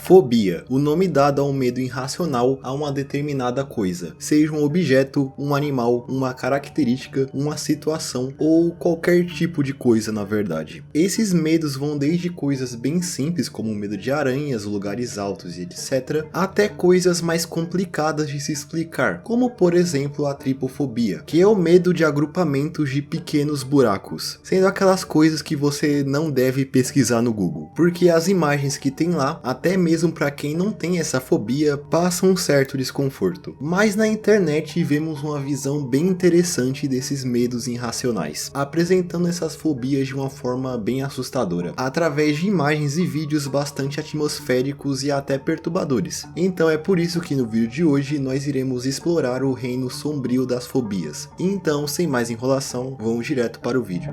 Fobia, o nome dado a um medo irracional a uma determinada coisa, seja um objeto, um animal, uma característica, uma situação ou qualquer tipo de coisa na verdade. Esses medos vão desde coisas bem simples como o medo de aranhas, lugares altos e etc, até coisas mais complicadas de se explicar, como por exemplo a tripofobia, que é o medo de agrupamentos de pequenos buracos, sendo aquelas coisas que você não deve pesquisar no Google, porque as imagens que tem lá, até mesmo para quem não tem essa fobia, passam um certo desconforto. Mas na internet vemos uma visão bem interessante desses medos irracionais, apresentando essas fobias de uma forma bem assustadora, através de imagens e vídeos bastante atmosféricos e até perturbadores. Então é por isso que no vídeo de hoje nós iremos explorar o reino sombrio das fobias. Então, sem mais enrolação, vamos direto para o vídeo.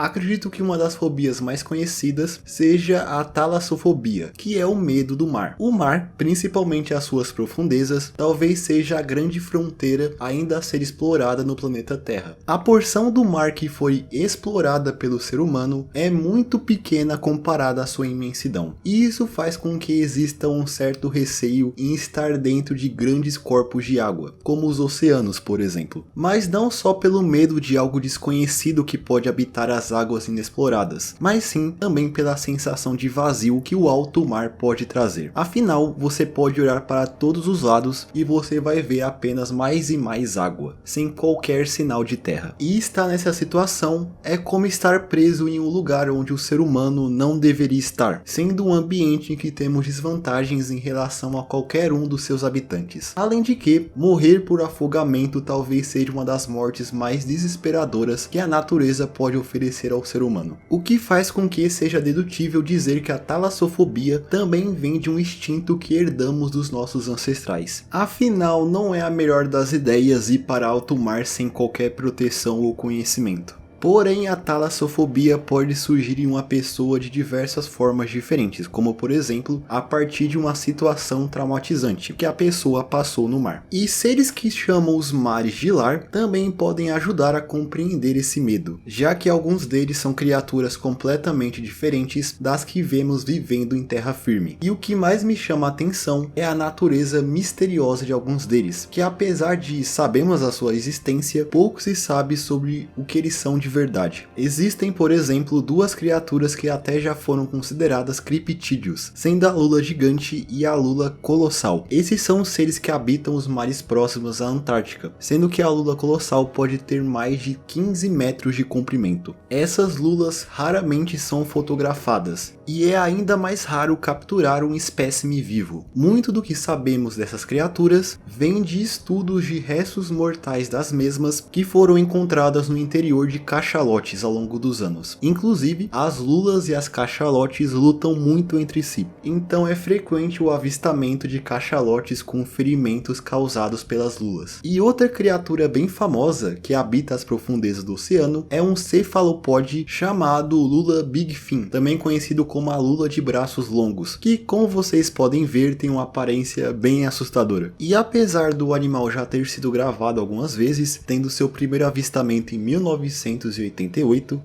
Acredito que uma das fobias mais conhecidas seja a talassofobia, que é o medo do mar. O mar, principalmente as suas profundezas, talvez seja a grande fronteira ainda a ser explorada no planeta Terra. A porção do mar que foi explorada pelo ser humano é muito pequena comparada à sua imensidão, e isso faz com que exista um certo receio em estar dentro de grandes corpos de água, como os oceanos, por exemplo. Mas não só pelo medo de algo desconhecido que pode habitar as águas inexploradas, mas sim também pela sensação de vazio que o alto mar pode trazer. Afinal, você pode olhar para todos os lados e você vai ver apenas mais e mais água, sem qualquer sinal de terra. E estar nessa situação é como estar preso em um lugar onde o ser humano não deveria estar, sendo um ambiente em que temos desvantagens em relação a qualquer um dos seus habitantes. Além de que, morrer por afogamento talvez seja uma das mortes mais desesperadoras que a natureza pode oferecer ao ser humano. O que faz com que seja dedutível dizer que a talassofobia também vem de um instinto que herdamos dos nossos ancestrais. Afinal, não é a melhor das ideias ir para alto mar sem qualquer proteção ou conhecimento. Porém, a talassofobia pode surgir em uma pessoa de diversas formas diferentes, como por exemplo, a partir de uma situação traumatizante que a pessoa passou no mar. E seres que chamam os mares de lar também podem ajudar a compreender esse medo, já que alguns deles são criaturas completamente diferentes das que vemos vivendo em terra firme. E o que mais me chama a atenção é a natureza misteriosa de alguns deles, que apesar de sabemos a sua existência, pouco se sabe sobre o que eles são de verdade. Existem, por exemplo, duas criaturas que até já foram consideradas criptídeos, sendo a lula gigante e a lula colossal. Esses são os seres que habitam os mares próximos à Antártica, sendo que a lula colossal pode ter mais de 15 metros de comprimento. Essas lulas raramente são fotografadas, e é ainda mais raro capturar um espécime vivo. Muito do que sabemos dessas criaturas vem de estudos de restos mortais das mesmas que foram encontradas no interior de cachalotes ao longo dos anos. Inclusive, as lulas e as cachalotes lutam muito entre si, então é frequente o avistamento de cachalotes com ferimentos causados pelas lulas. E outra criatura bem famosa que habita as profundezas do oceano é um cefalopode chamado lula bigfin, também conhecido como a lula de braços longos, que como vocês podem ver tem uma aparência bem assustadora. E apesar do animal já ter sido gravado algumas vezes, tendo seu primeiro avistamento em 1988,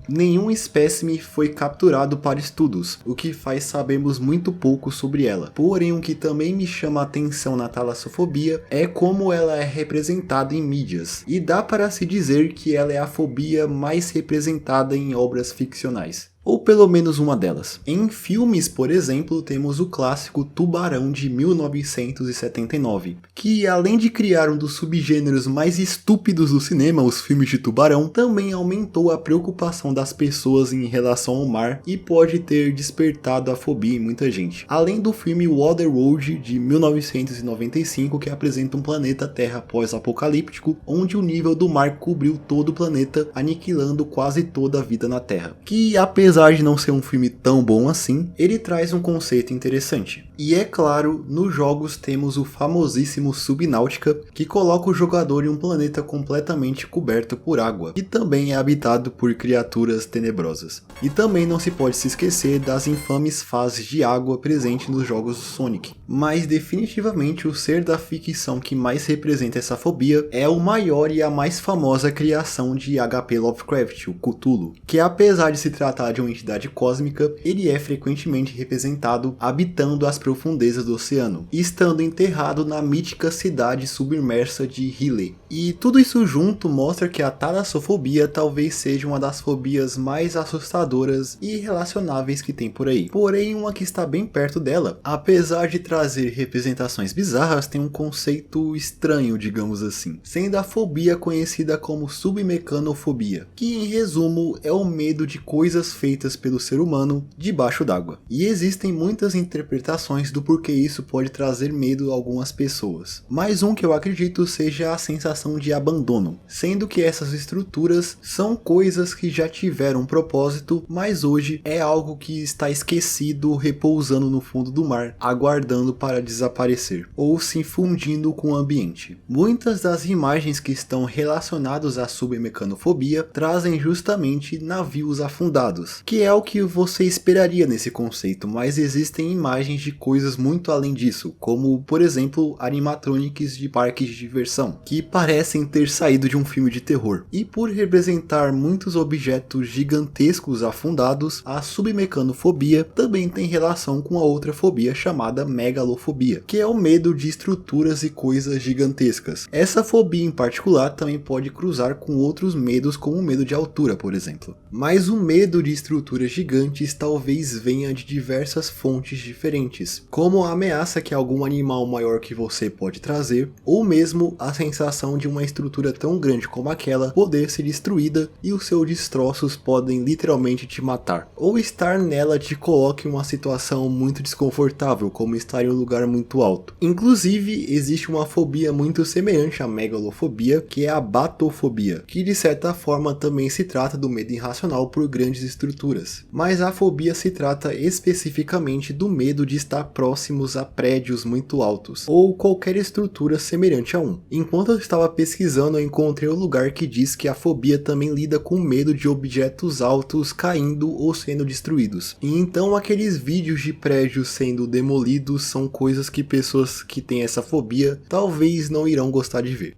nenhum espécime foi capturado para estudos, o que faz sabermos muito pouco sobre ela. Porém, o que também me chama a atenção na talassofobia é como ela é representada em mídias, e dá para se dizer que ela é a fobia mais representada em obras ficcionais. Ou pelo menos uma delas. Em filmes, por exemplo, temos o clássico Tubarão de 1979, que além de criar um dos subgêneros mais estúpidos do cinema, os filmes de tubarão, também aumentou a preocupação das pessoas em relação ao mar e pode ter despertado a fobia em muita gente. Além do filme Waterworld de 1995, que apresenta um planeta Terra pós-apocalíptico, onde o nível do mar cobriu todo o planeta, aniquilando quase toda a vida na Terra. Que apesar apesar de não ser um filme tão bom assim, ele traz um conceito interessante. E é claro, nos jogos temos o famosíssimo Subnáutica, que coloca o jogador em um planeta completamente coberto por água, e também é habitado por criaturas tenebrosas. E também não se pode se esquecer das infames fases de água presentes nos jogos do Sonic. Mas definitivamente o ser da ficção que mais representa essa fobia é o maior e a mais famosa criação de H.P. Lovecraft, o Cthulhu, que apesar de se tratar de uma entidade cósmica, ele é frequentemente representado habitando as profundezas do oceano, e estando enterrado na mítica cidade submersa de Hylia. E tudo isso junto mostra que a talassofobia talvez seja uma das fobias mais assustadoras e relacionáveis que tem por aí. Porém, uma que está bem perto dela, apesar de trazer representações bizarras, tem um conceito estranho, digamos assim, sendo a fobia conhecida como submecanofobia, que em resumo é o medo de coisas feitas pelo ser humano debaixo d'água. E existem muitas interpretações do porquê isso pode trazer medo a algumas pessoas, mas um que eu acredito seja a sensação de abandono, sendo que essas estruturas são coisas que já tiveram um propósito, mas hoje é algo que está esquecido, repousando no fundo do mar, aguardando para desaparecer, ou se fundindo com o ambiente. Muitas das imagens que estão relacionadas à submecanofobia trazem justamente navios afundados, que é o que você esperaria nesse conceito, mas existem imagens de coisas muito além disso, como por exemplo animatronics de parques de diversão, que parecem ter saído de um filme de terror. E por representar muitos objetos gigantescos afundados, a submecanofobia também tem relação com a outra fobia chamada megalofobia, que é o medo de estruturas e coisas gigantescas. Essa fobia em particular também pode cruzar com outros medos, como o medo de altura, por exemplo. Mas o medo de estruturas gigantes talvez venha de diversas fontes diferentes, como a ameaça que algum animal maior que você pode trazer, ou mesmo a sensação de uma estrutura tão grande como aquela poder ser destruída e os seus destroços podem literalmente te matar. Ou estar nela te coloca em uma situação muito desconfortável, como estar em um lugar muito alto. Inclusive, existe uma fobia muito semelhante à megalofobia, que é a batofobia, que de certa forma também se trata do medo irracional por grandes estruturas. Mas a fobia se trata especificamente do medo de estar próximos a prédios muito altos, ou qualquer estrutura semelhante a um. Enquanto eu estava pesquisando, eu encontrei um lugar que diz que a fobia também lida com medo de objetos altos caindo ou sendo destruídos. E então aqueles vídeos de prédios sendo demolidos são coisas que pessoas que têm essa fobia talvez não irão gostar de ver.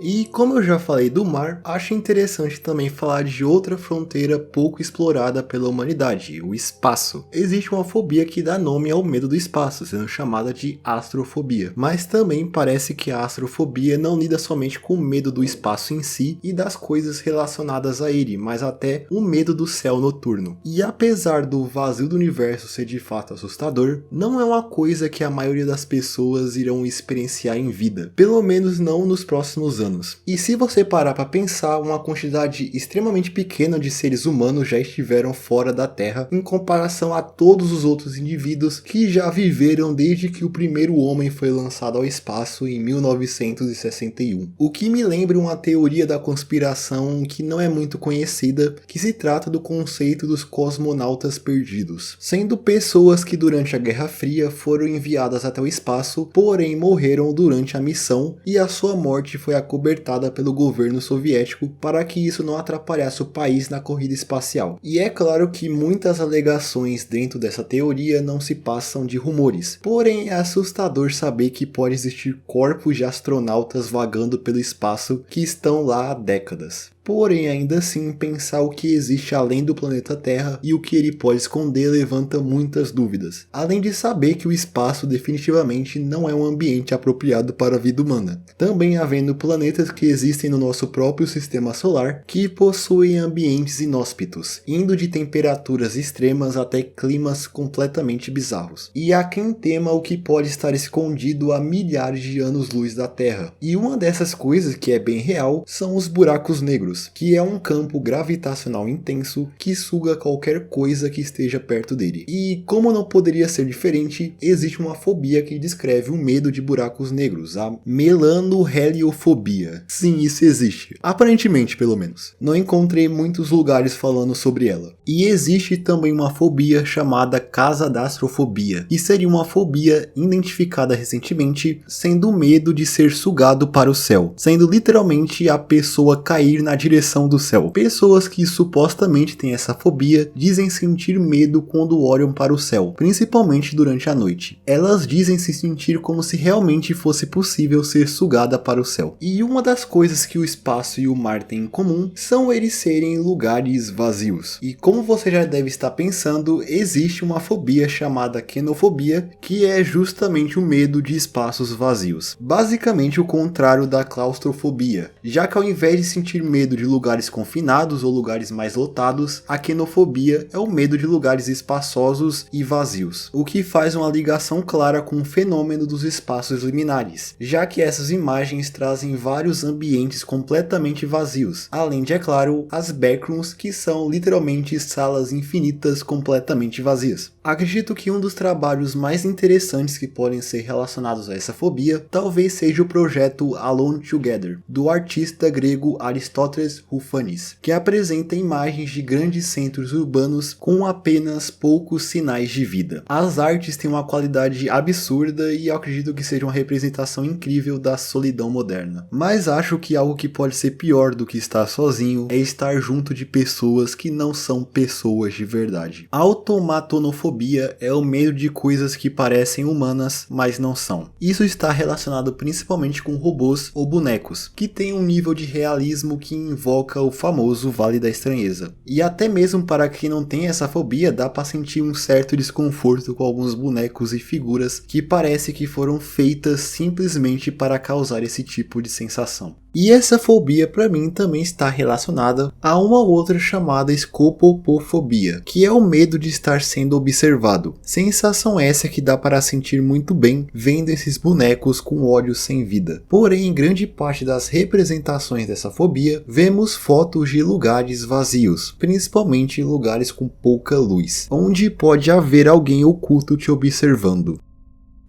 E como eu já falei do mar, acho interessante também falar de outra fronteira pouco explorada pela humanidade, o espaço. Existe uma fobia que dá nome ao medo do espaço, sendo chamada de astrofobia. Mas também parece que a astrofobia não lida somente com o medo do espaço em si e das coisas relacionadas a ele, mas até o medo do céu noturno. E apesar do vazio do universo ser de fato assustador, não é uma coisa que a maioria das pessoas irão experienciar em vida, pelo menos não nos próximos anos. E se você parar para pensar, uma quantidade extremamente pequena de seres humanos já estiveram fora da Terra em comparação a todos os outros indivíduos que já viveram desde que o primeiro homem foi lançado ao espaço em 1961. O que me lembra uma teoria da conspiração que não é muito conhecida, que se trata do conceito dos cosmonautas perdidos, sendo pessoas que durante a Guerra Fria foram enviadas até o espaço, porém morreram durante a missão e a sua morte foi acobertada pelo governo soviético para que isso não atrapalhasse o país na corrida espacial. E é claro que muitas alegações dentro dessa teoria não se passam de rumores, porém é assustador saber que pode existir corpos de astronautas vagando pelo espaço que estão lá há décadas. Porém, ainda assim, pensar o que existe além do planeta Terra e o que ele pode esconder levanta muitas dúvidas. Além de saber que o espaço definitivamente não é um ambiente apropriado para a vida humana. Também havendo planetas que existem no nosso próprio sistema solar que possuem ambientes inóspitos, indo de temperaturas extremas até climas completamente bizarros. E há quem tema o que pode estar escondido a milhares de anos-luz da Terra. E uma dessas coisas que é bem real são os buracos negros. negros, que é um campo gravitacional intenso que suga qualquer coisa que esteja perto dele. E como não poderia ser diferente, existe uma fobia que descreve o medo de buracos negros, a melanoheliofobia. Sim, isso existe. Aparentemente, pelo menos. Não encontrei muitos lugares falando sobre ela. E existe também uma fobia chamada casadastrofobia, que seria uma fobia identificada recentemente, sendo o medo de ser sugado para o céu, sendo literalmente a pessoa cair na direção do céu. Pessoas que supostamente têm essa fobia dizem sentir medo quando olham para o céu, principalmente durante a noite. Elas dizem se sentir como se realmente fosse possível ser sugada para o céu. E uma das coisas que o espaço e o mar têm em comum são eles serem lugares vazios. E como você já deve estar pensando, existe uma fobia chamada quenofobia, que é justamente o medo de espaços vazios. Basicamente o contrário da claustrofobia, já que ao invés de sentir medo de lugares confinados ou lugares mais lotados, a quenofobia é o medo de lugares espaçosos e vazios, o que faz uma ligação clara com o fenômeno dos espaços liminares, já que essas imagens trazem vários ambientes completamente vazios, além de, é claro, as backrooms, que são literalmente salas infinitas completamente vazias. Acredito que um dos trabalhos mais interessantes que podem ser relacionados a essa fobia talvez seja o projeto Alone Together, do artista grego Aristóteles Rufanis, que apresenta imagens de grandes centros urbanos com apenas poucos sinais de vida. As artes têm uma qualidade absurda e eu acredito que seja uma representação incrível da solidão moderna. Mas acho que algo que pode ser pior do que estar sozinho é estar junto de pessoas que não são pessoas de verdade. A automatonofobia é o medo de coisas que parecem humanas, mas não são. Isso está relacionado principalmente com robôs ou bonecos, que têm um nível de realismo que invoca o famoso Vale da Estranheza. E até mesmo para quem não tem essa fobia, dá para sentir um certo desconforto com alguns bonecos e figuras que parece que foram feitas simplesmente para causar esse tipo de sensação. E essa fobia para mim também está relacionada a uma outra chamada escopopofobia, que é o medo de estar sendo observado. Sensação essa que dá para sentir muito bem vendo esses bonecos com olhos sem vida. Porém, em grande parte das representações dessa fobia, vemos fotos de lugares vazios, principalmente lugares com pouca luz, onde pode haver alguém oculto te observando.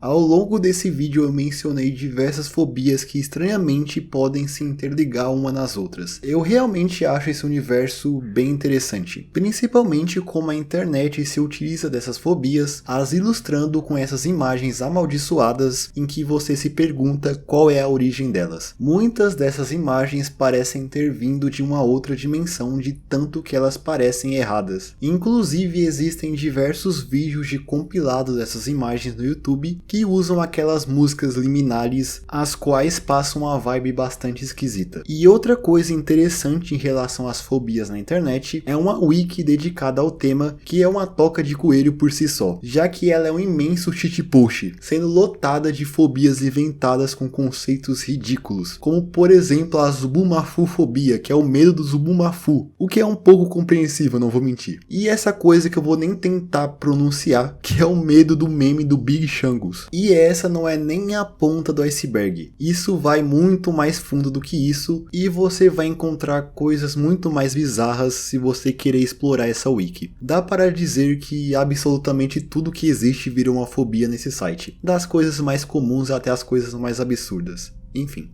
Ao longo desse vídeo eu mencionei diversas fobias que estranhamente podem se interligar uma nas outras. Eu realmente acho esse universo bem interessante, principalmente como a internet se utiliza dessas fobias, as ilustrando com essas imagens amaldiçoadas em que você se pergunta qual é a origem delas. Muitas dessas imagens parecem ter vindo de uma outra dimensão de tanto que elas parecem erradas. Inclusive existem diversos vídeos de compilado dessas imagens no YouTube que usam aquelas músicas liminares, as quais passam uma vibe bastante esquisita. E outra coisa interessante em relação às fobias na internet é uma wiki dedicada ao tema, que é uma toca de coelho por si só, já que ela é um imenso shitpost, sendo lotada de fobias inventadas com conceitos ridículos, como por exemplo a Zubumafufobia, que é o medo do Zubumafu, o que é um pouco compreensível, não vou mentir. E essa coisa que eu vou nem tentar pronunciar, que é o medo do meme do Big Shangus. E essa não é nem a ponta do iceberg. Isso vai muito mais fundo do que isso e você vai encontrar coisas muito mais bizarras se você querer explorar essa wiki. Dá para dizer que absolutamente tudo que existe virou uma fobia nesse site, das coisas mais comuns até as coisas mais absurdas. Enfim.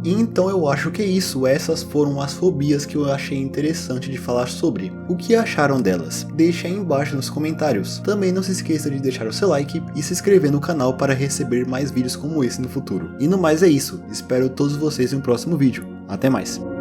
Então eu acho que é isso, essas foram as fobias que eu achei interessante de falar sobre. O que acharam delas? Deixe aí embaixo nos comentários. Também não se esqueça de deixar o seu like e se inscrever no canal para receber mais vídeos como esse no futuro. E no mais é isso, espero todos vocês em um próximo vídeo. Até mais!